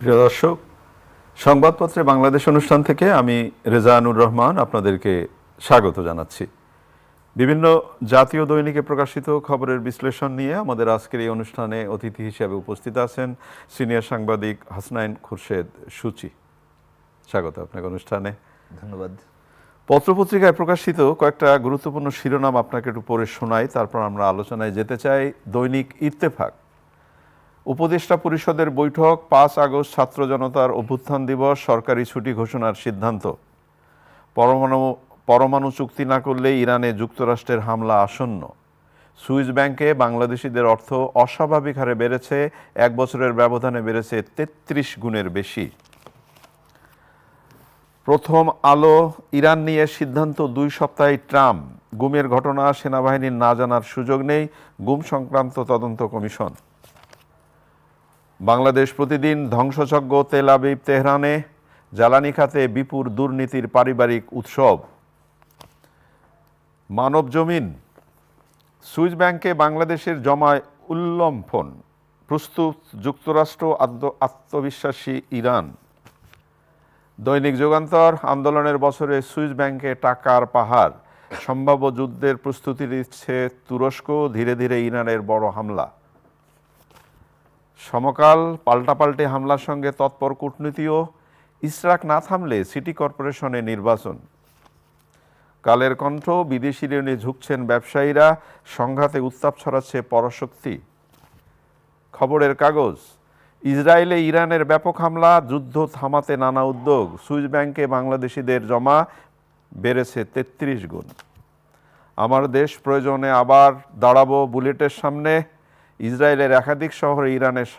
প্রিয় দর্শক, সংবাদপত্রে বাংলাদেশ অনুষ্ঠান থেকে আমি রেজানুর রহমান আপনাদেরকে স্বাগত জানাচ্ছি। বিভিন্ন জাতীয় দৈনিকে প্রকাশিত খবরের বিশ্লেষণ নিয়ে আমাদের আজকের এই অনুষ্ঠানে অতিথি হিসেবে উপস্থিত আছেন সিনিয়র সাংবাদিক হাসনাইন খুরশেদ সূচি। স্বাগত আপনাকে অনুষ্ঠানে। ধন্যবাদ। পত্রপত্রিকায় প্রকাশিত কয়েকটা গুরুত্বপূর্ণ শিরোনাম আপনাকে একটু পড়ে শোনাই, তারপর আমরা আলোচনায় যেতে চাই। দৈনিক ইত্তেফাক, উপদেষ্টা পরিষদের বৈঠক, 5 আগস্ট ছাত্র জনতার অভ্যুত্থান দিবস, সরকারি ছুটি ঘোষণার সিদ্ধান্ত। পরমাণু চুক্তি না করলে ইরানে যুক্তরাষ্ট্রের হামলা আসন্ন। সুইস ব্যাংকে বাংলাদেশিদের অর্থ অস্বাভাবিক হারে বেড়েছে, 1 বছরের ব্যবধানে বেড়েছে 33 গুণের বেশি। প্রথম আলো, ইরান নিয়ে সিদ্ধান্ত 2 সপ্তাহে ট্রাম্প, গুমের ঘটনা সেনাবাহিনীর না জানার সুযোগ নেই, গুম সংক্রান্ত তদন্ত কমিশন। বাংলাদেশ প্রতিদিন, ধ্বংসযজ্ঞ তেল আবিব তেহরানে, জ্বালানি খাতে বিপুল দুর্নীতির পারিবারিক উৎসব। মানব জমিন, সুইস ব্যাংকে বাংলাদেশের জমায় উল্লম্ফন, প্রস্তুত যুক্তরাষ্ট্র, আত্মবিশ্বাসী ইরান। দৈনিক যুগান্তর, আন্দোলনের বছরে সুইস ব্যাংকে টাকার পাহাড়, সম্ভাব্য যুদ্ধের প্রস্তুতি নিচ্ছে তুরস্ক, ধীরে ধীরে ইরানের বড় হামলা। সমকাল, পাল্টাপাল্টি হামলার সঙ্গে তৎপর কূটনীতিও, ইসরাক না থামলে সিটি কর্পোরেশনে নির্বাচন। কালের কণ্ঠ, বিদেশি ঋণে ঝুঁকছেন ব্যবসায়ীরা, সংঘাতে উত্তাপ ছড়াচ্ছে পরাশক্তি। খবরের কাগজ, ইসরায়েলে ইরানের ব্যাপক হামলা, যুদ্ধ থামাতে নানা উদ্যোগ, সুইস ব্যাংকে বাংলাদেশিদের জমা বেড়েছে 33 গুণ। আমার দেশ, প্রয়োজনে আবার দাঁড়াবো বুলেটের সামনে, ইসরায়েলের একাধিক শহরে ইরানের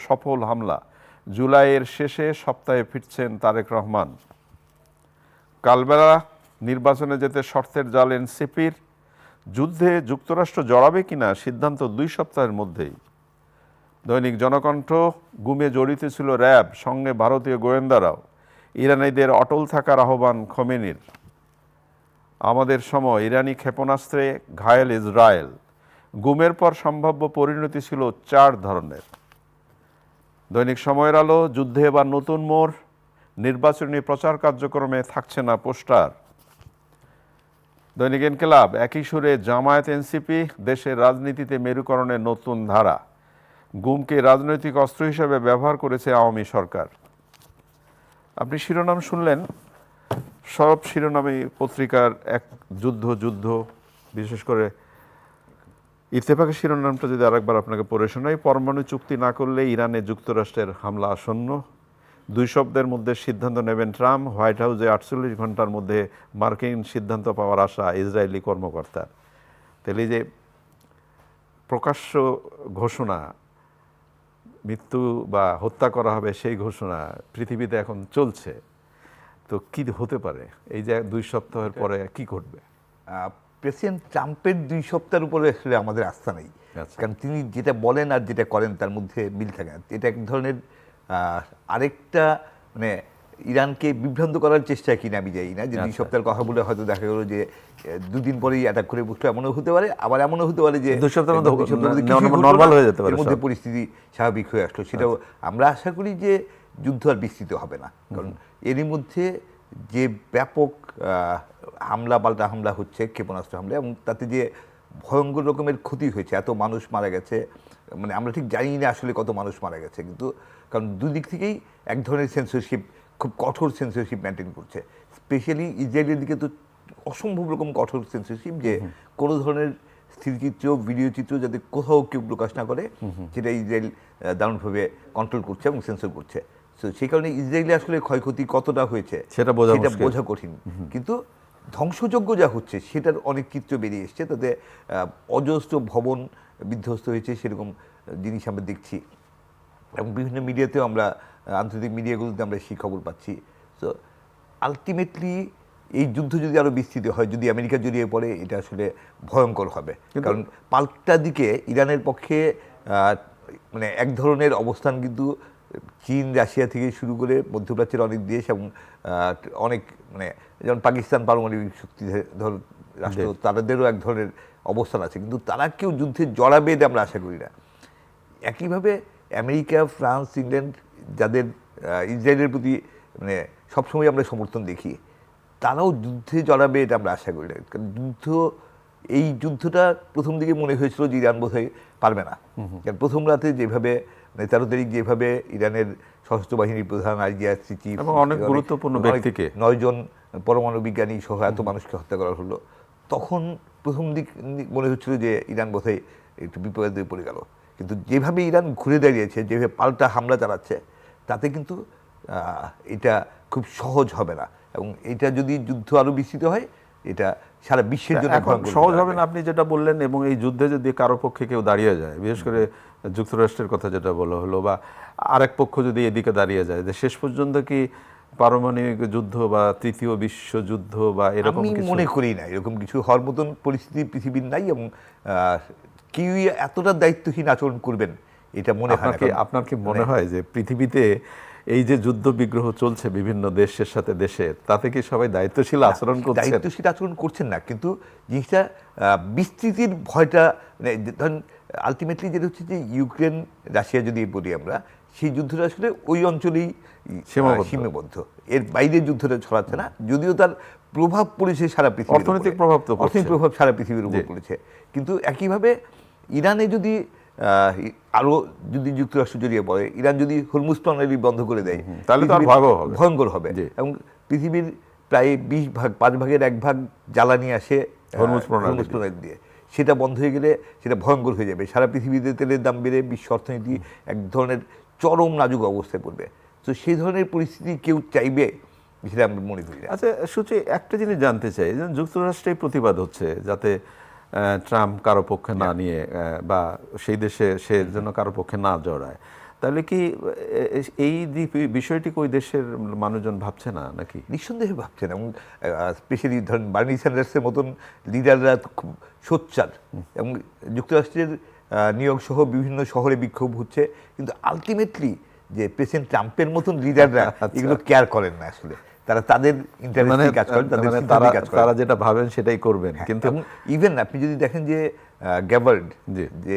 সফল হামলা, জুলাইয়ের শেষে সপ্তাহে ফিরছেন তারেক রহমান। কালবেলা, নির্বাচনে যেতে শর্তের জাল এনসিপির, যুদ্ধে যুক্তরাষ্ট্র জড়াবে কিনা সিদ্ধান্ত 2 সপ্তাহের মধ্যেই। দৈনিক জনকণ্ঠ, গুমে জড়িত ছিল র্যাব, সঙ্গে ভারতীয় গোয়েন্দারাও, ইরানিদের অটল থাকার আহ্বান খোমেনির। আমাদের সময়, ইরানি ক্ষেপণাস্ত্রে ঘায়েল ইসরায়েল, গুমের পর সম্ভাব্য পরিণতি ছিল 4 ধরনের। দৈনিক সময়ের আলো, যুদ্ধে এবার নতুন মোড়, নির্বাচনী প্রচার কার্যক্রমে থাকছে না পোস্টার। দৈনিক ইনকিলাব, একই সুরে জামায়াত এনসিপি, দেশের রাজনীতিতে মেরুকরণের নতুন ধারা, গুমকে রাজনৈতিক অস্ত্র হিসেবে ব্যবহার করেছে আওয়ামী সরকার। আপনি শিরোনাম শুনলেন, সব শিরোনামে পত্রিকার এক যুদ্ধ, বিশেষ করে ইত্তেফাকের শিরোনামটা যদি আরেকবার আপনাকে পড়ে শোনাই, পরমাণু চুক্তি না করলে ইরানে যুক্তরাষ্ট্রের হামলা আসন্ন, 2 সপ্তাহের মধ্যে সিদ্ধান্ত নেবেন ট্রাম্প, হোয়াইট হাউসে 48 ঘন্টার মধ্যে মার্কিন সিদ্ধান্ত পাওয়ার আশা ইসরায়েলি কর্মকর্তার। তাহলে যে প্রকাশ্য ঘোষণা, মৃত্যু বা হত্যা করা হবে সেই ঘোষণা পৃথিবীতে এখন চলছে, তো কি হতে পারে? এই যে 2 সপ্তাহের পরে কি ঘটবে? প্রেসিডেন্ট ট্রাম্পের 2 সপ্তাহের উপরে আসলে আমাদের আস্থা নেই, কারণ তিনি যেটা বলেন আর যেটা করেন তার মধ্যে মিল থাকে না। এটা এক ধরনের আরেকটা মানে ইরানকে বিভ্রান্ত করার চেষ্টা কিনা আমি যাই না, যে 2 সপ্তাহের কথা বলে হয়তো দেখা গেল যে 2 দিন পরেই অ্যাটাক করে বসলো, এমনও হতে পারে। আবার এমনও হতে পারে যে 2 সপ্তাহের মধ্যে নরমাল হয়ে যেতে পারে, এর মধ্যে পরিস্থিতি স্বাভাবিক হয়ে আসলো। সেটাও আমরা আশা করি যে যুদ্ধ আর বিস্তৃত হবে না, কারণ এরই মধ্যে যে ব্যাপক হামলা পাল্টা হামলা হচ্ছে, ক্ষেপণাস্ত্র হামলা, এবং তাতে যে ভয়ঙ্কর রকমের ক্ষতি হয়েছে, এত মানুষ মারা গেছে, মানে আমরা ঠিক জানি না আসলে কত মানুষ মারা গেছে, কিন্তু কারণ দুদিক থেকেই এক ধরনের সেন্সরশিপ, খুব কঠোর সেন্সরশিপ মেনটেন করছে। স্পেশালি ইসরায়েলের দিকে তো অসম্ভব রকম কঠোর সেন্সরশিপ, যে কোনো ধরনের স্থিরচিত্র, ভিডিও চিত্র যাতে কোথাও কেউ প্রকাশ না করে, সেটা ইসরায়েল দারুণভাবে কন্ট্রোল করছে এবং সেন্সর করছে। তো সেই কারণে ইসরায়েলে আসলে ক্ষয়ক্ষতি কতটা হয়েছে সেটা বোঝা কঠিন, কিন্তু ধ্বংসযজ্ঞ যা হচ্ছে সেটার অনেক চিত্র বেরিয়ে এসছে। তাতে অজস্র ভবন বিধ্বস্ত হয়েছে, সেরকম জিনিস আমরা দেখছি, এবং বিভিন্ন মিডিয়াতেও আমরা, আন্তর্জাতিক মিডিয়াগুলোতে আমরা সেই খবর পাচ্ছি। তো আলটিমেটলি এই যুদ্ধ যদি আরও বিস্তৃত হয়, যদি আমেরিকা জড়িয়ে পড়ে, এটা আসলে ভয়ঙ্কর হবে। কারণ পাল্টা দিকে ইরানের পক্ষে মানে এক ধরনের অবস্থান কিন্তু চীন, রাশিয়া থেকে শুরু করে মধ্যপ্রাচ্যের অনেক দেশ, এবং অনেক মানে যেমন পাকিস্তান পারমাণবিক শক্তিধর রাষ্ট্র, তাদেরও এক ধরনের অবস্থান আছে, কিন্তু তারা কেউ যুদ্ধে জড়াবে এটা আমরা আশা করি না। একইভাবে আমেরিকা, ফ্রান্স, ইংল্যান্ড, যাদের ইসরায়েলের প্রতি মানে সবসময় আমরা সমর্থন দেখি, তারাও যুদ্ধে জড়াবে এটা আমরা আশা করি না। কারণ এই যুদ্ধটা প্রথম দিকে মনে হয়েছিল যে ইরান বোধহয় পারবে না। কারণ প্রথম রাতে যেভাবে 13 তারিখ যেভাবে ইরানের সশস্ত্র বাহিনীর প্রধান IGRC চিফ এবং অনেক গুরুত্বপূর্ণ ব্যক্তিকে 9 জন পরমাণু বিজ্ঞানী সহ এত মানুষকে হত্যা করা হলো, তখন প্রথম দিক মনে হচ্ছিল যে ইরান বোধহয় একটু বিপদে পড়ে গেল। কিন্তু যেভাবে ইরান ঘুরে দাঁড়িয়েছে, যেভাবে পাল্টা হামলা চালাচ্ছে, তাতে কিন্তু এটা খুব সহজ হবে না। এবং এটা যদি যুদ্ধ আরো বিস্তৃত হয়, এটা সারা বিশ্বের জন্য এখন সহজ হবে না, আপনি যেটা বললেন। এবং এই যুদ্ধে যদি কারো পক্ষে কেউ দাঁড়িয়ে যায়, বিশেষ করে যুক্তরাষ্ট্রের কথা যেটা বলা হলো, বা আরেক পক্ষ যদি এদিকে দাঁড়িয়ে যায়, যে শেষ পর্যন্ত কি পারমাণবিক যুদ্ধ বা তৃতীয় বিশ্বযুদ্ধ বা এরকম আমি কিছু? মনে করি না এরকম কিছু হওয়ার মতন পরিস্থিতি পৃথিবীর নাই। এবং কেউই এতটা দায়িত্বহীন আচরণ করবেন এটা মনে হয় না। আপনার কি মনে হয় যে পৃথিবীতে এই যে যুদ্ধ বিগ্রহ চলছে বিভিন্ন দেশের সাথে দেশের, তাতে কি সবাই দায়িত্বশীল আচরণ করছে? দায়িত্বশীল আচরণ করছেন না, কিন্তু জিনিসটা বিস্তৃতির ভয়টা, মানে ধরেন আলটিমেটলি যেটা হচ্ছে যে ইউক্রেন রাশিয়া যদি বলি আমরা, সেই যুদ্ধটা আসলে ওই অঞ্চলেই সীমাবদ্ধ, এর বাইরে যুদ্ধটা ছড়াচ্ছে না। যদিও তার প্রভাব পড়েছে সারা পৃথিবীর, অর্থনৈতিক প্রভাব তো অর্থনৈতিক প্রভাব সারা পৃথিবীর উপর পড়েছে। কিন্তু একইভাবে ইরানে যদি আরো যদি যুক্তরাষ্ট্র জড়িয়ে পড়ে, ইরান যদি হরমুজ প্রণালী বন্ধ করে দেয়, তাহলে তো আর ভয়াবহ হবে, ভয়ঙ্কর হবে। এবং পৃথিবীর প্রায় 20 ভাগ 5 ভাগের 1 ভাগ জ্বালানি আসে হরমুজ প্রণালী দিয়ে। সেটা বন্ধ হয়ে গেলে সেটা ভয়ঙ্কর হয়ে যাবে। সারা পৃথিবীতে তেলের দাম বেড়ে বিশ্ব অর্থনীতি এক ধরনের চরম নাজুক অবস্থায় পড়বে। তো সেই ধরনের পরিস্থিতি কেউ চাইবে সেটা আমরা মনে করি না। আচ্ছা সুচি, একটা জিনিস জানতে চাই, যে যুক্তরাষ্ট্রের প্রতিবাদ হচ্ছে যাতে ট্রাম্প কারো পক্ষে না নিয়ে বা সেই দেশে সে যেন কারো পক্ষে না জড়ায়, তাহলে কি এই বিষয়টি ওই দেশের মানুষজন ভাবছে না নাকি? নিঃসন্দেহে ভাবছেন। এবং স্পেশালি ধরেন বার্নি স্যান্ডার্সের মতন লিডাররা খুব সোচ্চার, এবং যুক্তরাষ্ট্রের নিউ ইয়র্ক সহ বিভিন্ন শহরে বিক্ষোভ হচ্ছে। কিন্তু আলটিমেটলি যে প্রেসিডেন্ট ট্রাম্পের মতন লিডাররা এগুলো কেয়ার করেন না আসলে। তারা তাদের ইন্টারেস্টে কাজ করেন, তাদের সিদ্ধান্তে কাজ করেন, তারা যেটা ভাবেন সেটাই করবেন। কিন্তু ইভেন আপনি যদি দেখেন যে গ্যাবার্ড, যে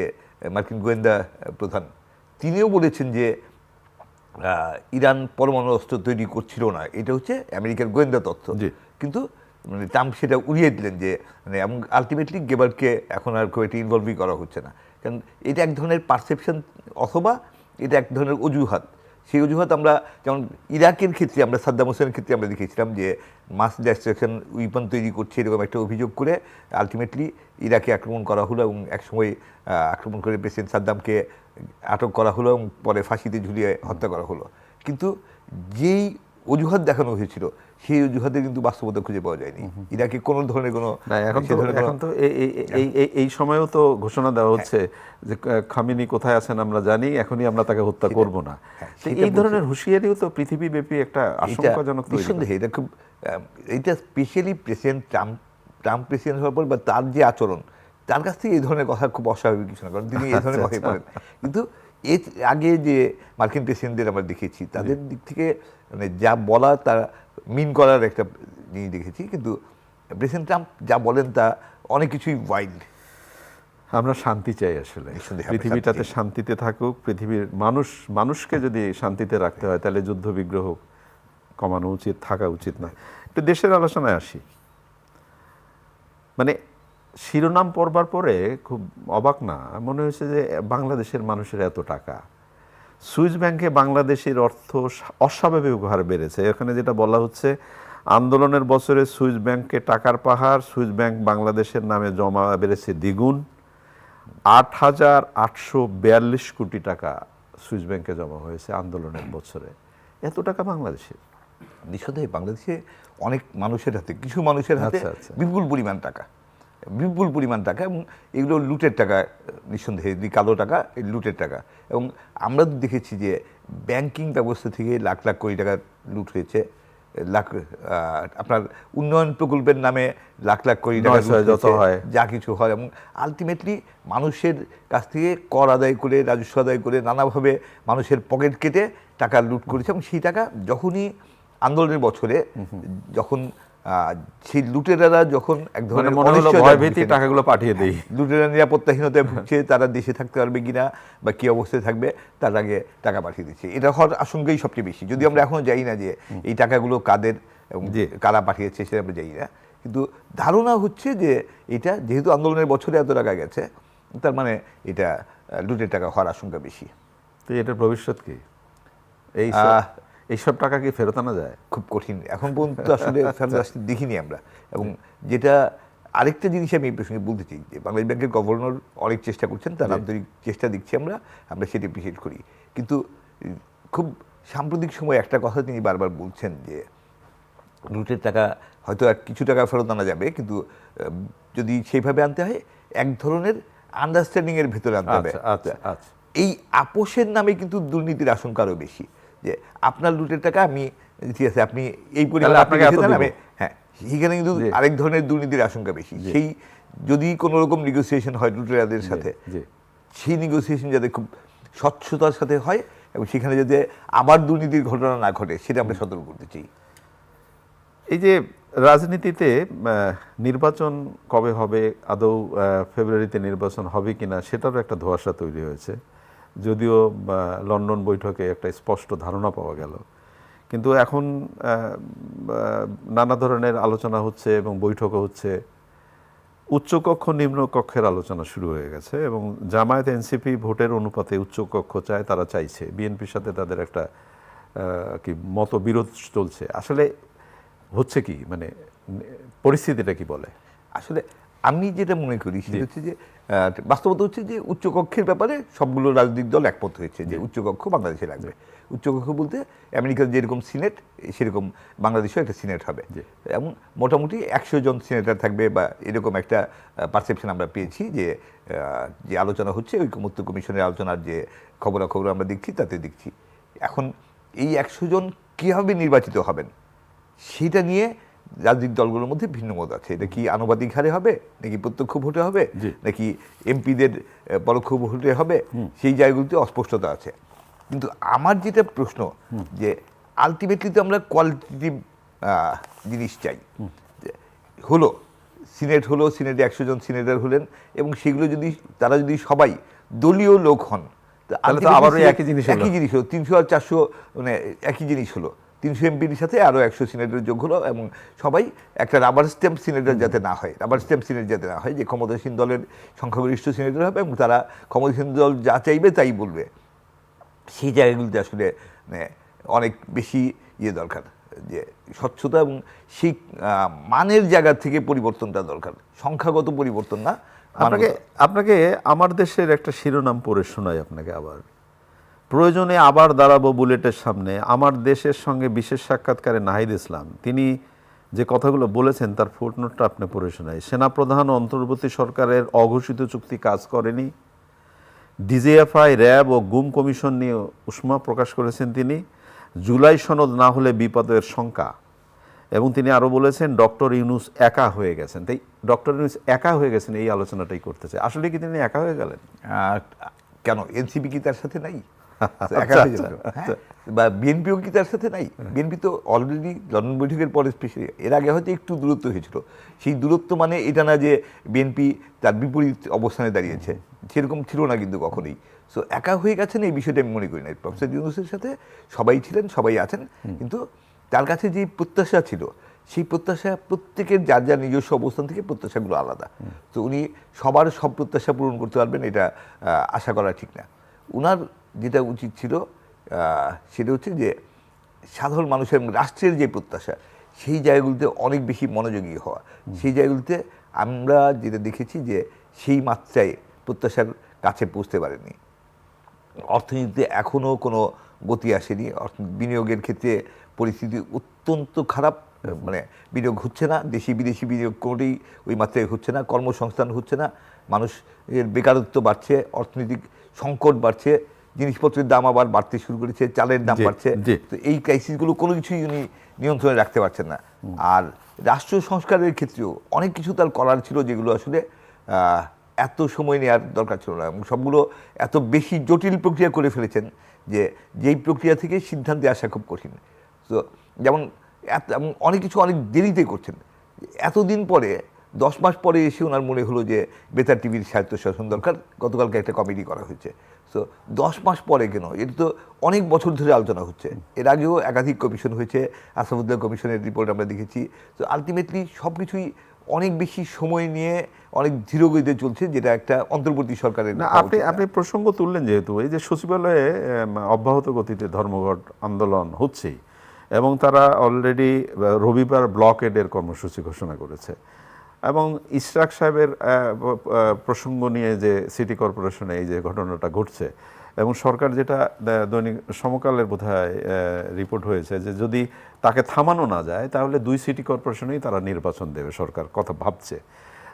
মার্কিন গোয়েন্দা প্রধান, তিনিও বলেছেন যে ইরান পরমাণু অস্ত্র তৈরি করছিল না, এটা হচ্ছে আমেরিকার গোয়েন্দা তথ্য। কিন্তু মানে ট্রাম্প সেটা উড়িয়ে দিলেন যে মানে, এবং আলটিমেটলি গেবার্ডকে এখন আর খুব একটা ইনভলভই করা হচ্ছে না। কারণ এটা এক ধরনের পারসেপশন, অথবা এটা এক ধরনের অজুহাত। সেই অজুহাত আমরা যেমন ইরাকের ক্ষেত্রে, আমরা সাদ্দাম হোসেনের ক্ষেত্রে আমরা দেখেছিলাম যে মাস ডিস্ট্রাকশন উইপন তৈরি করছে এরকম একটা অভিযোগ করে আলটিমেটলি ইরাকে আক্রমণ করা হলো, এবং একসময় আক্রমণ করে প্রেসিডেন্ট সাদ্দামকে আটক করা হলো এবং পরে ফাঁসিতে ঝুলিয়ে হত্যা করা হলো। কিন্তু যেই অজুহাত দেখানো হয়েছিল সেই অজুহাতে কিন্তু বাস্তবতা খুঁজে পাওয়া যায়নি। ইরাকে কোনো ধরনের কোনো, এখন তো এই সময়েও তো ঘোষণা দেওয়া হচ্ছে যে খামেনি কোথায় আছেন আমরা জানি, এখনই আমরা তাকে হত্যা করব না। এই ধরনের হুঁশিয়ারিও তো পৃথিবীব্যাপী একটা আশঙ্কাজনক। নিঃসন্দেহে এটা খুব, এটা স্পেশালি প্রেসিডেন্ট ট্রাম্প প্রেসিডেন্ট হওয়ার পর বা তার যে আচরণ, তার কাছ থেকে এই ধরনের কথা খুব অস্বাভাবিক কিছু না, কারণ তিনি এই ধরনের কথাই বলেন। কিন্তু এর আগে যে মার্কিন প্রেসিডেন্টদের আমরা দেখেছি, তাদের দিক থেকে মানে যা বলা তা মিন করার একটা জিনিস দেখেছি। কিন্তু প্রেসিডেন্ট ট্রাম্প যা বলেন তা অনেক কিছুই ওয়াইল্ড। আমরা শান্তি চাই আসলে, পৃথিবীটাতে শান্তিতে থাকুক। পৃথিবীর মানুষকে যদি শান্তিতে রাখতে হয়, তাহলে যুদ্ধ বিগ্রহ কমানো উচিত, থাকা উচিত না। একটু দেশের আলোচনায় আসি। মানে শিরোনাম পড়বার পরে খুব অবাক না মনে হয়েছে যে বাংলাদেশের মানুষের এত টাকা, সুইস ব্যাংকে বাংলাদেশের অর্থ অস্বাভাবিক হারে বেড়েছে। এখানে যেটা বলা হচ্ছে, আন্দোলনের বছরে সুইস ব্যাংকে টাকার পাহাড়, সুইস ব্যাংক বাংলাদেশের নামে জমা বেড়েছে দ্বিগুণ। 8,842 কোটি টাকা সুইস ব্যাংকে জমা হয়েছে আন্দোলনের বছরে। এত টাকা বাংলাদেশের? নিঃসন্দেহে বাংলাদেশে অনেক মানুষের হাতে, কিছু মানুষের হাতে বিপুল পরিমাণ টাকা, বিপুল পরিমাণ টাকা, এবং এগুলো লুটের টাকা। নিঃসন্দেহে কালো টাকা, এই লুটের টাকা। এবং আমরা দেখেছি যে ব্যাংকিং ব্যবস্থা থেকে লাখ লাখ কোটি টাকা লুট হয়েছে। আপনার উন্নয়ন প্রকল্পের নামে লাখ লাখ কোটি টাকা যত হয়, যা কিছু হয়, এবং আলটিমেটলি মানুষের কাছ থেকে কর আদায় করে, রাজস্ব আদায় করে, নানাভাবে মানুষের পকেট কেটে টাকা লুট করেছে। এবং সেই টাকা যখনই আন্দোলনের বছরে, যখন সেই লুটেরারা যখন এক মানে ধরনের মনে হলো অনিশ্চয়তায় ভয়ভীতি ভুগছেন, টাকাগুলো পাঠিয়ে দেই। লুটেরা নিরাপত্তাহীনতায় ভুগছে, তারা দেশে থাকতে পারবে কিনা বা কি অবস্থায় থাকবে, তার আগে টাকা পাঠিয়ে দিচ্ছে। এটা হওয়ার আশঙ্কাই সবচেয়ে বেশি, যদি আমরা এখনো জানি না যে এই টাকাগুলো কাদের এবং জি। কারা পাঠিয়েছে সেটা আমরা জানি না। কিন্তু ধারণা হচ্ছে যে এটা যেহেতু আন্দোলনের বছরে এত টাকা গেছে, তার মানে এটা লুটের টাকা হওয়ার আশঙ্কা বেশি। তো এটার ভবিষ্যৎ কি? এইসব টাকা কি ফেরত আনা যায়? খুব কঠিন, এখন পর্যন্ত আসলে ফেরত আসতে দেখিনি আমরা। এবং যেটা আরেকটা জিনিস আমি এই প্রসঙ্গে বলতে চাই, যে বাংলাদেশ ব্যাংকের গভর্নর অনেক চেষ্টা করছেন, তার আন্তরিক চেষ্টা দেখছি আমরা সেটা অ্যাপ্রিসিয়েট করি। কিন্তু খুব সাম্প্রতিক সময় একটা কথা তিনি বারবার বলছেন যে লুটের টাকা হয়তো আর কিছু টাকা ফেরত আনা যাবে, কিন্তু যদি সেইভাবে আনতে হয় এক ধরনের আন্ডারস্ট্যান্ডিং এর ভেতরে আনতে হবে। আচ্ছা। এই আপোষের নামে কিন্তু দুর্নীতির আশঙ্কা আরও বেশি, যে আপনার লুটের টাকা আমি, ঠিক আছে আপনি এই পরিমাণে আপনাকে এত দিব। হ্যাঁ, সেখানে কিন্তু আরেক ধরনের দুর্নীতির আশঙ্কা বেশি। সেই যদি কোনো রকম নেগোসিয়েশন হয় লুটেরাদের সাথে, সেই নেগোসিয়েশন যাতে খুব স্বচ্ছতার সাথে হয় এবং সেখানে যাতে আবার দুর্নীতির ঘটনা না ঘটে, সেটা আমরা সতর্ক করতে চাই। এই যে রাজনীতিতে নির্বাচন কবে হবে, আদৌ ফেব্রুয়ারিতে নির্বাচন হবে কিনা সেটারও একটা ধোঁয়াশা তৈরি হয়েছে, যদিও লন্ডন বৈঠকে একটা স্পষ্ট ধারণা পাওয়া গেল। কিন্তু এখন নানা ধরনের আলোচনা হচ্ছে এবং বৈঠকও হচ্ছে। উচ্চকক্ষ নিম্নকক্ষের আলোচনা শুরু হয়ে গেছে এবং জামায়াত এনসিপি ভোটের অনুপাতে উচ্চকক্ষ চায়, তারা চাইছে। বিএনপির সাথে তাদের একটা কি মতবিরোধ চলছে। আসলে হচ্ছে কি, মানে পরিস্থিতিটা কি বলে? আসলে আমি যেটা মনে করি সেটা হচ্ছে যে বাস্তবতা হচ্ছে যে উচ্চকক্ষের ব্যাপারে সবগুলো রাজনৈতিক দল একমত হয়েছে যে উচ্চকক্ষ বাংলাদেশে লাগবে। উচ্চকক্ষ বলতে আমেরিকার যেরকম সিনেট, সেরকম বাংলাদেশেও একটা সিনেট হবে এবং মোটামুটি 100 জন সিনেটার থাকবে বা এরকম একটা পারসেপশন আমরা পেয়েছি। যে আলোচনা হচ্ছে ঐকমত্য কমিশনের আলোচনার যে খবরাখবর আমরা দেখছি তাতে দেখছি। এখন এই 100 জন কীভাবে নির্বাচিত হবেন সেটা নিয়ে রাজনৈতিক দলগুলোর মধ্যে ভিন্ন মত আছে। এটা কি আনুপাতিক হারে হবে, নাকি প্রত্যক্ষ ভোটে হবে, নাকি এমপিদের পরোক্ষ ভোটে হবে, সেই জায়গাগুলোতে অস্পষ্টতা আছে। কিন্তু আমার যেটা প্রশ্ন, যে আলটিমেটলি তো আমরা কোয়ালিটেটিভ জিনিস চাই। হলো সিনেট, হলো সিনেটে 100 জন সিনেটার হলেন এবং সেগুলো যদি তারা যদি সবাই দলীয় লোক হন, আবারও একই জিনিস হলো 300 আর 400, মানে একই জিনিস হলো। 300 এমপির সাথে আরও 100 সিনেটার যোগ হলো এবং সবাই একটা রাবার স্ট্যাম্প সিনেটার যাতে না হয়, রাবার স্ট্যাম্প সিনেট যাতে না হয়, যে ক্ষমতাসীন দলের সংখ্যাগরিষ্ঠ সিনেটার হবে এবং তারা ক্ষমতাসীন দল যা চাইবে তাই বলবে। সেই জায়গাগুলিতে আসলে মানে অনেক বেশি দরকার, যে স্বচ্ছতা এবং সেই মানের জায়গা থেকে পরিবর্তনটা দরকার, সংখ্যাগত পরিবর্তন না। আপনাকে আমার দেশের একটা শিরোনাম পড়ে শোনাই আপনাকে আবার। প্রয়োজনে আবার দাঁড়াবো বুলেটের সামনে, আমার দেশের সঙ্গে বিশেষ সাক্ষাৎকারে নাহিদ ইসলাম তিনি যে কথাগুলো বলেছেন তার ফুটনোটটা আপনি পড়ে শোনাই। সেনাপ্রধান অন্তর্বর্তী সরকারের অঘোষিত চুক্তি কাজ করেনি। ডিজিএফআই, র্যাব ও গুম কমিশন নিয়ে উষ্মা প্রকাশ করেছেন তিনি। জুলাই সনদ না হলে বিপদের শঙ্কা। এবং তিনি আরও বলেছেন ডক্টর ইউনূস একা হয়ে গেছেন। তাই ডক্টর ইউনূস একা হয়ে গেছেন এই আলোচনাটাই করতেছে। আসলে কি তিনি একা হয়ে গেলেন? কেন এনসিপি কি তার সাথে নাই? একা হয়ে গেল? বা বিএনপিও কি তার সাথে নাই? বিএনপি তো অলরেডি লন্ডন বৈঠকের পরে, স্পেশালি এর আগে হয়তো একটু দূরত্ব হয়েছিল। সেই দূরত্ব মানে এটা না যে বিএনপি তার বিপরীত অবস্থানে দাঁড়িয়েছে, সেরকম ছিল না কিন্তু কখনোই। সো একা হয়ে গেছেন এই বিষয়টা আমি মনে করি না। প্রফেসর ইউনূসের সাথে সবাই ছিলেন, সবাই আছেন, কিন্তু তার কাছে যে প্রত্যাশা ছিল সেই প্রত্যাশা প্রত্যেকের যার যার নিজস্ব অবস্থান থেকে প্রত্যাশাগুলো আলাদা। তো উনি সবার সব প্রত্যাশা পূরণ করতে পারবেন এটা আশা করা ঠিক না। উনার যেটা উচিত ছিল সেটা হচ্ছে যে সাধারণ মানুষের এবং রাষ্ট্রের যে প্রত্যাশা সেই জায়গাগুলিতে অনেক বেশি মনোযোগী হওয়া। সেই জায়গাগুলিতে আমরা যেটা দেখেছি যে সেই মাত্রায় প্রত্যাশার কাছে পৌঁছতে পারেনি। অর্থনীতিতে এখনও কোনো গতি আসেনি। বিনিয়োগের ক্ষেত্রে পরিস্থিতি অত্যন্ত খারাপ, মানে বিনিয়োগ হচ্ছে না, দেশি বিদেশি বিনিয়োগ কোনোটাই ওই মাত্রায় হচ্ছে না, কর্মসংস্থান হচ্ছে না, মানুষের বেকারত্ব বাড়ছে, অর্থনৈতিক সংকট বাড়ছে, জিনিসপত্রের দাম আবার বাড়তে শুরু করেছে, চালের দাম বাড়ছে। তো এই ক্রাইসিসগুলো কোনো কিছুই উনি নিয়ন্ত্রণে রাখতে পারছেন না। আর রাষ্ট্র সংস্কারের ক্ষেত্রেও অনেক কিছু তার করার ছিল যেগুলো আসলে এত সময় নেওয়ার দরকার ছিল না এবং সবগুলো এত বেশি জটিল প্রক্রিয়া করে ফেলেছেন যে যেই প্রক্রিয়া থেকে সিদ্ধান্তে আসা খুব কঠিন। তো যেমন অনেক কিছু অনেক দেরিতে করছেন। এতদিন পরে 10 মাস পরে এসে ওনার মনে হলো যে বেতার টিভির স্বায়ত্তশাসন দরকার, গতকালকে একটা কমিটি করা হয়েছে। সো 10 মাস পরে কেন, এটা তো অনেক বছর ধরে আলোচনা হচ্ছে। এর আগেও একাধিক কমিশন হয়েছে, আসাদুল্লাহ কমিশনের রিপোর্ট আমরা দেখেছি। তো আলটিমেটলি সব কিছুই অনেক বেশি সময় নিয়ে অনেক ধীরগতিতে চলছে, যেটা একটা অন্তর্বর্তী সরকারের। না, আপনি প্রসঙ্গ তুললেন যেহেতু, এই যে সচিবালয়ে অব্যাহত গতিতে ধর্মঘট আন্দোলন হচ্ছেই, এবং তারা অলরেডি রবিবার ব্লকেডের কর্মসূচি ঘোষণা করেছে, এবং ইশরাক সাহেবের প্রসঙ্গ নিয়ে যে সিটি কর্পোরেশনে এই যে ঘটনাটা ঘটছে, এবং সরকার যেটা দৈনিক সমকালের বোধহয় রিপোর্ট হয়েছে যে যদি তাকে থামানো না যায় তাহলে 2 সিটি কর্পোরেশনেই তারা নির্বাচন দেবে, সরকার কথা ভাবছে।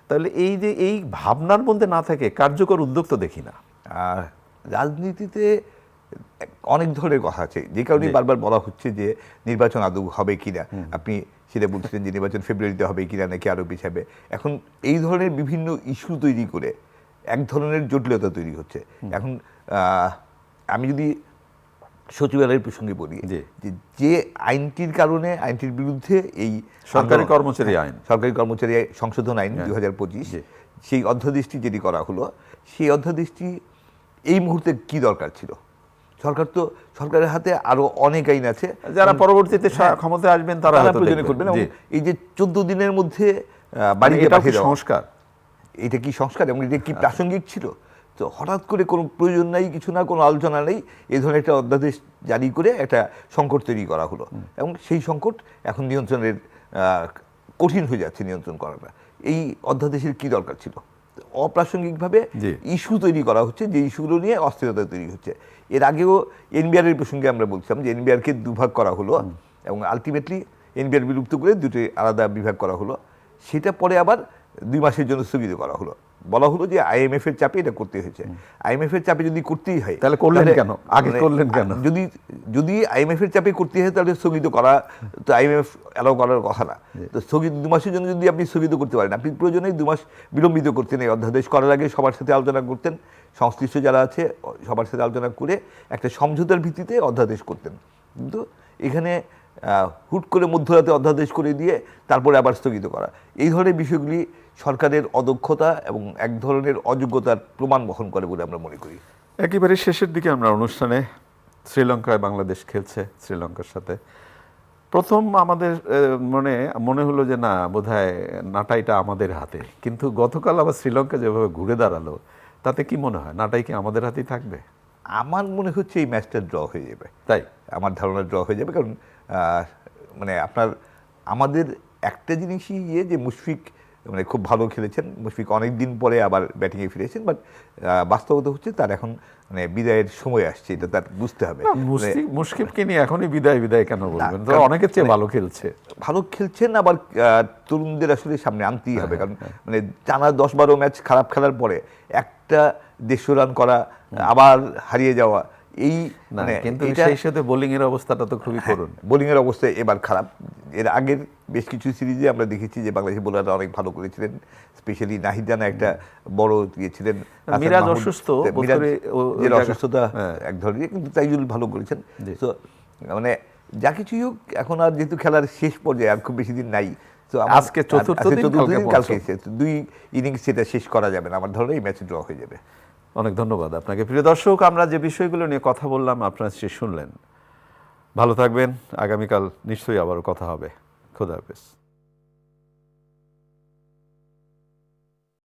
তাহলে এই যে এই ভাবনার মধ্যে না থেকে কার্যকর উদ্যোগ তো দেখি না। আর রাজনীতিতে অনেক ধরনের কথা আছে, যে কারণে বারবার বলা হচ্ছে যে নির্বাচন আদৌ হবে কিনা। আপনি সেটা বলছিলেন যে নির্বাচন ফেব্রুয়ারিতে হবে কিনা নাকি আরও পিছাবে। এখন এই ধরনের বিভিন্ন ইস্যু তৈরি করে এক ধরনের জটিলতা তৈরি হচ্ছে। এখন আমি যদি সচিবালয়ের প্রসঙ্গে বলি, যে আইনটির কারণে, আইনটির বিরুদ্ধে এই সরকারি কর্মচারী আইন, সরকারি কর্মচারী সংশোধন আইন 2025, সেই অধ্যাদেশটি যেটি করা হলো, সেই অধ্যাদেশটি এই মুহূর্তে কি দরকার ছিল? সরকারের হাতে আরো অনেক আইন আছে, যারা পরবর্তীতে ক্ষমতায় আসবেন তারা প্রয়োজনে করবেন। এই যে 14 দিনের মধ্যে বাড়িতে পাঠিয়ে দেওয়া সংস্কার, এটা কি সংস্কার এবং এটা কি প্রাসঙ্গিক ছিল? তো হঠাৎ করে কোনো প্রয়োজন নাই, কিছু না, কোনো আলোচনা নেই, এই ধরনের একটা অধ্যাদেশ জারি করে একটা সংকট তৈরি করা হলো, এবং সেই সংকট এখন নিয়ন্ত্রণের কঠিন হয়ে যাচ্ছে নিয়ন্ত্রণ করাটা। এই অধ্যাদেশের কি দরকার ছিল? অপ্রাসঙ্গিকভাবে ইস্যু তৈরি করা হচ্ছে, যে ইস্যুগুলো নিয়ে অস্থিরতা তৈরি হচ্ছে। এর আগেও এনবিআর-এর প্রসঙ্গে আমরা বলছিলাম যে এনবিআরকে দুভাগ করা হলো, এবং আলটিমেটলি এনবিআর বিলুপ্ত করে 2টি আলাদা বিভাগ করা হলো। সেটা পরে আবার 2 মাসের জন্য স্থগিত করা হলো। বলা হলো যে IMF এর চাপে এটা করতে হয়েছে। IMF এর চাপে যদি করতেই হয় তাহলে করলেন কেন? আগে করলেন কেন? যদি IMF এর চাপে করতে হয় তাহলে স্থগিত করা তো IMF অ্যালাউ করার কথা না। তো স্থগিত 2 মাসের জন্য যদি আপনি স্থগিত করতে পারেন, আপনি প্রয়োজনে 2 মাস বিলম্বিত করতেন। এই অধ্যাদেশ করার আগে সবার সাথে আলোচনা করতেন, সংশ্লিষ্ট যারা আছে সবার সাথে আলোচনা করে একটা সমঝোতার ভিত্তিতে অধ্যাদেশ করতেন। কিন্তু এখানে হুট করে মধ্যরাতে অধ্যাদেশ করে দিয়ে তারপরে আবার স্থগিত করা, এই ধরনের বিষয়গুলি সরকারের অদক্ষতা এবং এক ধরনের অযোগ্যতার প্রমাণ বহন করে বলে আমরা মনে করি। একেবারে শেষের দিকে আমরা অনুষ্ঠানে, শ্রীলঙ্কায় বাংলাদেশ খেলছে শ্রীলঙ্কার সাথে। প্রথম আমাদের মনে হলো যে না, বোধহয় নাটাইটা আমাদের হাতে, কিন্তু গতকাল আবার শ্রীলঙ্কা যেভাবে ঘুরে দাঁড়ালো, তাতে কি মনে হয় নাটাই কি আমাদের হাতেই থাকবে? আমার মনে হচ্ছে এই ম্যাচটা ড্র হয়ে যাবে। তাই আমার ধারণা ড্র হয়ে যাবে, কারণ আমাদের একটা জিনিসই যে মুশফিক খুব ভালো খেলেছেন, মুশফিক অনেক দিন পরে আবার ব্যাটিংয়ে ফিরেছেন, বাট বাস্তবতা হচ্ছে তার এখন বিদায়ের সময় আসছে, এটা তার বুঝতে হবে। মুশফিককে নিয়ে এখনই বিদায় কেন বলবেন? অনেকের চেয়ে ভালো খেলছেন, আবার তরুণদের আসলে সামনে আনতেই হবে, কারণ টানা 10-12 ম্যাচ খারাপ খেলার পরে একটা 150 রান করা, আবার হারিয়ে যাওয়া, এই কিন্তু সেই সাথে বোলিং এর অবস্থাটা তো খুবই করুণ। বোলিং এর অবস্থা এবার খারাপ। এর আগের বেশ কিছু সিরিজে আমরা দেখেছি যে বাংলাদেশের বোলাররা অনেক ভালো করেছিলেন, স্পেশালি নাহিদ রানা একটা বড় দিয়েছিলেন, মিরাজ অসুস্থতা এক ধরনের, কিন্তু তাইজুল ভালো করেছেন। তো যা কিছুই হোক, এখন আর যেহেতু খেলার শেষ পর্যায়ে আর খুব বেশি দিন নাই, তো আজকে চতুর্থ দিন, কালকে 2 ইনিংস সেটা শেষ করা যাবে না, আমার ধারণা এই ম্যাচ ড্র হয়ে যাবে। অনেক ধন্যবাদ আপনাকে। প্রিয় দর্শক, আমরা যে বিষয়গুলো নিয়ে কথা বললাম আপনারা শুনলেন। ভালো থাকবেন, আগামীকাল নিশ্চয়ই আবারও কথা হবে। খোদা হাফেজ।